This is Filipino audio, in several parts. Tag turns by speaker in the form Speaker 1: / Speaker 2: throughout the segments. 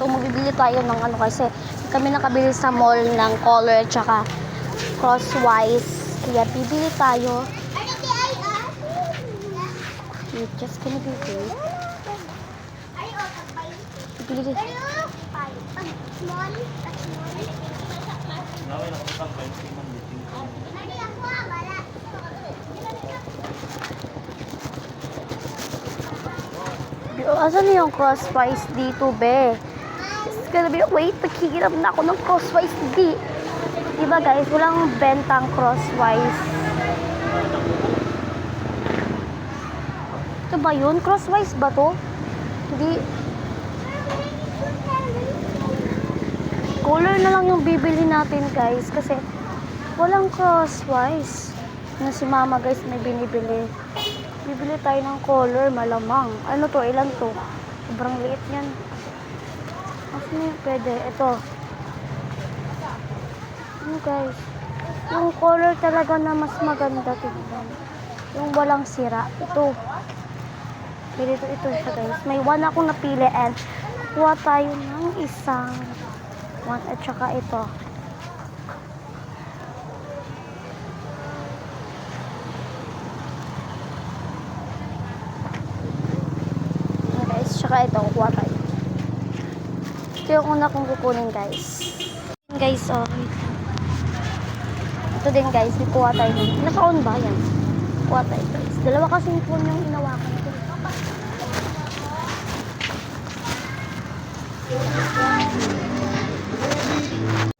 Speaker 1: So magbibili tayo ng ano kasi kami nakabili sa mall ng color tsaka crosswise. Kaya bibili tayo. Wait, just gonna be wait. Bibili. Asan yung crosswise dito, be? It's gonna be, wait, naghihiram na ako ng crosswise, diba guys, walang bentang crosswise. Ito ba yun? Crosswise ba to? Hindi. Color na lang yung bibili natin guys, kasi walang crosswise. Na si mama guys may binibili. Bibili tayo ng color, malamang. Ano to? Ilan to? Sobrang liit yan. Mas na yung pwede. Ito. Ano guys? Yung color talaga na mas maganda tingnan. Yung walang sira. Ito. Pwede ito siya guys. May one akong napili and kuha tayo ng isang one at saka ito. Tsaka ito, kuha tayo. Ito yung una kong kukunin guys. Guys, oh. Ito din guys, kuha tayo. Naka-on ba yan? Kuha tayo guys. Dalawa kasi yung phone yung inawakan ko.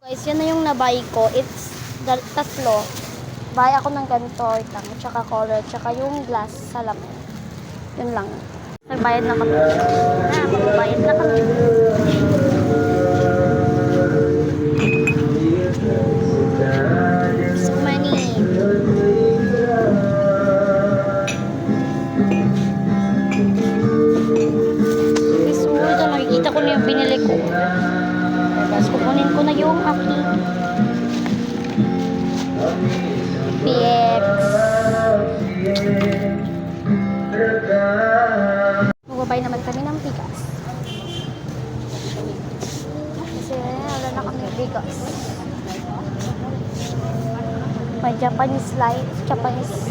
Speaker 1: Guys, yan na yung nabuy ko. It's tatlo. Buy ako ng ganito, itang, tsaka color, tsaka yung glass sa lamin. Yun lang. Nagbayad na kami. Magbayad na kami. So money. Guys, ito nakikita ko na yung binili ko. Tapos kukunin ko na yung aking PX. Magbabay naman kami ng bigas. Kasi wala na kami bigas. May Japanese light. Japanese.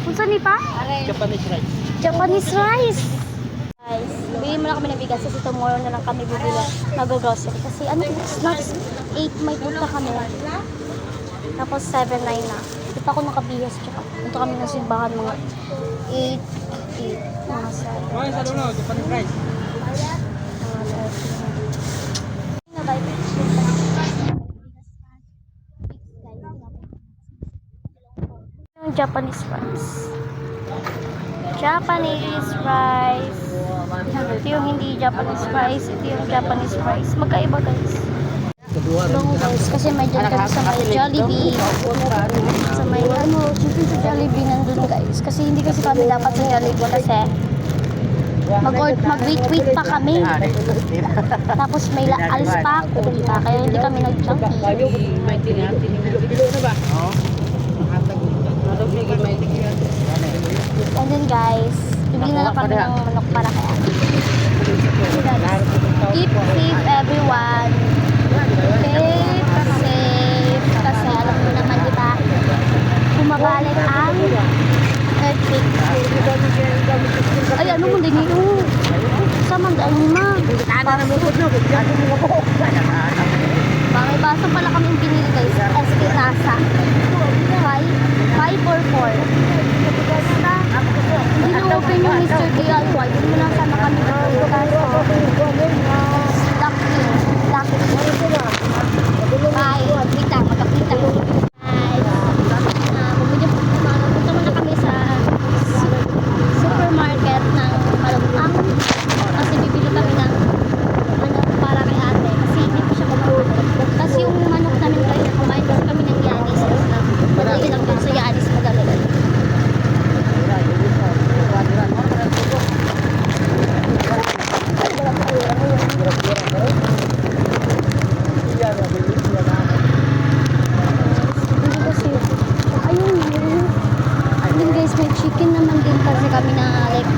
Speaker 1: Unsa ni pa?
Speaker 2: Japanese rice.
Speaker 1: Japanese rice. Guys, bili mo na kami ng bigas kasi tomorrow na lang kami bibili mag-grocery. Kasi ano, it's not 8 may punta kami. Tapos 7, 9 na. Hindi pa ako nakabihas. Tsaka punta kami ng simbahan mga 8, mga 7.
Speaker 2: Okay, sa dulo, Japanese rice. Yung Japanese rice. Japanese rice. Ito yung hindi Japanese rice. Ito yung Japanese rice. Magkaiba guys. Bango guys. Kasi may dyan kami sa may Jollibee. Sa may ano, syempre sa Jollibee nandun guys. Kasi hindi kasi kami dapat sa Jollibee kasi mag-wait pa kami. Tapos may alis pa ako. Diba? Kaya hindi kami nag-Jollibee. And then guys, bibili na lang kami ng manok para kaya. Keep safe everyone. Keep safe. Kasi alam mo naman diba, bumabalik ang earthquake. Ay, ano mo din yun? Sama daan mo ma. May baso pala kami pinili guys. SK Nasa. 544. Basta, hindi na-open yung Mr. DIY. Hindi mo na sana kami nag-open. Kaso, lucky. Bye. Wait lang, magkapita. Punta muna kami sa supermarket ng Malutang. Kasi bibili kami ng manok para kay ate. Kasi hindi ko siya kumain. Kasi yung manok namin kayo, kumain kasi kami ng Yanis. Madali lang dun sa Yanis madali.
Speaker 1: kasi kami na like,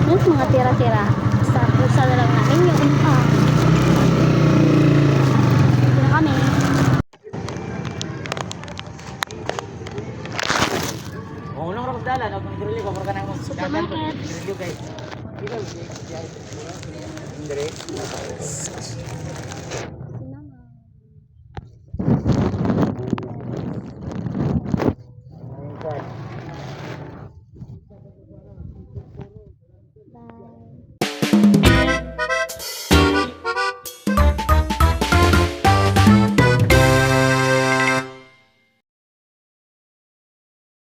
Speaker 1: yung mga tira-tira. Sa pusa na lang namin yung umpang. Ito na kami.
Speaker 3: Oh, nang ro dalan, og dili ko ka nang
Speaker 1: Supermarket.
Speaker 3: review guys.